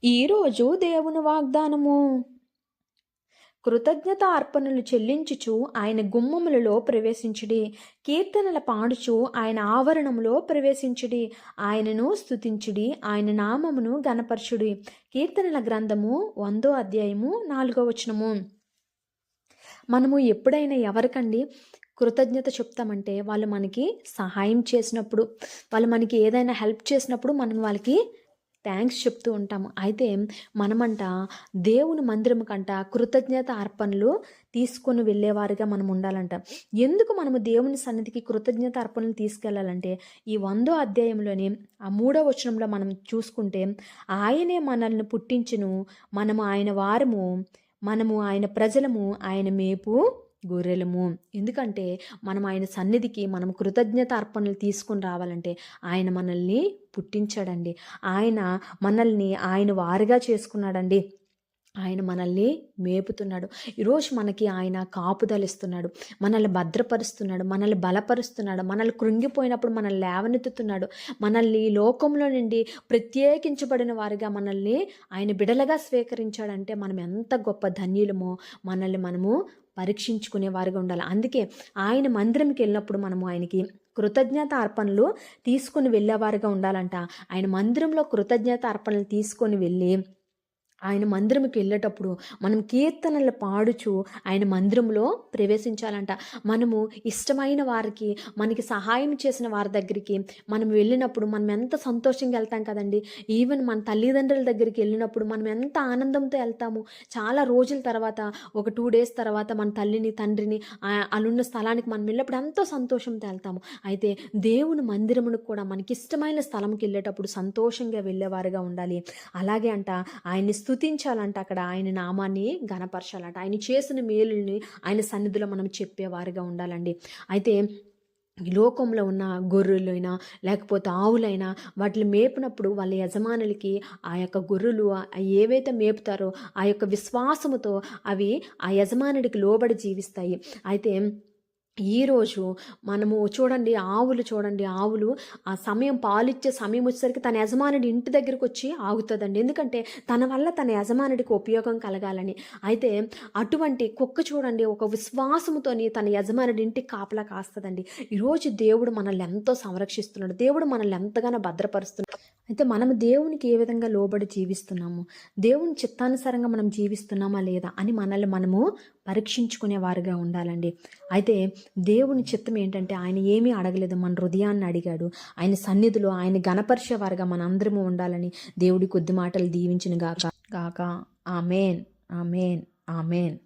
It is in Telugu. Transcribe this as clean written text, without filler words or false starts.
ఈరోజు దేవుని వాగ్దానము. కృతజ్ఞత అర్పణలు చెల్లించుచు ఆయన గుమ్మములలో ప్రవేశించుడి. కీర్తనల పాడుచు ఆయన ఆవరణములో ప్రవేశించుడి. ఆయనను స్తుతించుడి, ఆయన నామమును గణపరచుడి. కీర్తనల గ్రంథము 1వ అధ్యాయము 4వ వచనము. మనము ఎప్పుడైనా ఎవరికండి కృతజ్ఞత చెప్తామంటే వాళ్ళు మనకి సహాయం చేసినప్పుడు, వాళ్ళు మనకి ఏదైనా హెల్ప్ చేసినప్పుడు మనం వాళ్ళకి థ్యాంక్స్ చెప్తూ ఉంటాము. అయితే మనమంట దేవుని మందిరం కంట కృతజ్ఞత అర్పణలు తీసుకొని వెళ్ళేవారుగా మనం ఉండాలంట. ఎందుకు మనము దేవుని సన్నిధికి కృతజ్ఞత అర్పణలు తీసుకెళ్లాలంటే ఈ 1వ అధ్యాయంలోని ఆ 3వ వచనంలో మనం చూసుకుంటే, ఆయనే మనల్ని పుట్టించును, మనము ఆయన వారము, మనము ఆయన ప్రజలము, ఆయన మేపు గొర్రెలము. ఎందుకంటే మనం ఆయన సన్నిధికి మనం కృతజ్ఞత అర్పణలు తీసుకొని రావాలంటే ఆయన మనల్ని పుట్టించాడండి. ఆయన మనల్ని ఆయన వారిగా చేసుకున్నాడండి. ఆయన మనల్ని మేపుతున్నాడు. ఈరోజు మనకి ఆయన కాపుదలిస్తున్నాడు, మనల్ని భద్రపరుస్తున్నాడు, మనల్ని బలపరుస్తున్నాడు, మనల్ని కృంగిపోయినప్పుడు మనల్ని లేవనెత్తుతున్నాడు. మనల్ని లోకంలో నుండి ప్రత్యేకించబడిన వారిగా మనల్ని ఆయన బిడలగా స్వీకరించాడంటే మనం ఎంత గొప్ప ధన్యులమో మనల్ని మనము పరీక్షించుకునే వారిగా ఉండాలి. అందుకే ఆయన మందిరంకి వెళ్ళినప్పుడు మనము ఆయనకి కృతజ్ఞత అర్పణలు తీసుకొని వెళ్ళేవారుగా ఉండాలంట. ఆయన మందిరంలో కృతజ్ఞత అర్పణలు తీసుకొని వెళ్ళి ఆయన మందిరంకి వెళ్ళేటప్పుడు మనం కీర్తనలు పాడుచు ఆయన మందిరంలో ప్రవేశించాలంట. మనము ఇష్టమైన వారికి, మనకి సహాయం చేసిన వారి దగ్గరికి మనం వెళ్ళినప్పుడు మనం ఎంత సంతోషంగా వెళ్తాం కదండి. ఈవెన్ మన తల్లిదండ్రుల దగ్గరికి వెళ్ళినప్పుడు మనం ఎంత ఆనందంతో వెళ్తాము. చాలా రోజుల తర్వాత, ఒక 2 days తర్వాత మన తల్లిని తండ్రిని అలున్న స్థలానికి మనం వెళ్ళినప్పుడు ఎంతో సంతోషంతో వెళ్తాము. అయితే దేవుని మందిరమును కూడా మనకి ఇష్టమైన స్థలంకి వెళ్ళేటప్పుడు సంతోషంగా వెళ్ళేవారుగా ఉండాలి. అలాగే అంట ఆయన్ని స్తుతించాలంట, అక్కడ ఆయన నామాన్ని ఘనపరచాలంట, ఆయన చేసిన మేలుల్ని ఆయన సన్నిధిలో మనం చెప్పేవారుగా ఉండాలండి. అయితే ఈ లోకంలో ఉన్న గొర్రెలైనా లేకపోతే ఆవులైనా వాటిని మేపినప్పుడు వాళ్ళ యజమానులకి ఆ యొక్క గొర్రెలు ఏవైతే మేపుతారో ఆ యొక్క విశ్వాసముతో అవి ఆ యజమానుడికి లోబడి జీవిస్తాయి. అయితే ఈరోజు మనము చూడండి, ఆవులు ఆ సమయం పాలిచ్చే సమయం వచ్చేసరికి తన యజమానుడి ఇంటి దగ్గరికి వచ్చి ఆగుతుందండి. ఎందుకంటే తన వల్ల తన యజమానుడికి ఉపయోగం కలగాలని. అయితే అటువంటి కుక్క చూడండి ఒక విశ్వాసముతోని తన యజమానుడి ఇంటికి కాపలా కాస్తుందండి. ఈరోజు దేవుడు మనల్ని ఎంతో సంరక్షిస్తున్నాడు, దేవుడు మనల్ని ఎంతగానో భద్రపరుస్తున్నాడు. అయితే మనము దేవునికి ఏ విధంగా లోబడి జీవిస్తున్నాము, దేవుని చిత్తానుసారంగా మనం జీవిస్తున్నామా లేదా అని మనల్ని మనము పరీక్షించుకునే వారుగా ఉండాలండి. అయితే దేవుని చిత్తం ఏంటంటే ఆయన ఏమీ అడగలేదు, మన హృదయాన్ని అడిగాడు. ఆయన సన్నిధిలో ఆయన గణపరిచేవారుగా మన అందరము ఉండాలని దేవుడి కొద్ది మాటలు దీవించిన గాక. ఆమేన్, ఆమేన్, ఆమేన్.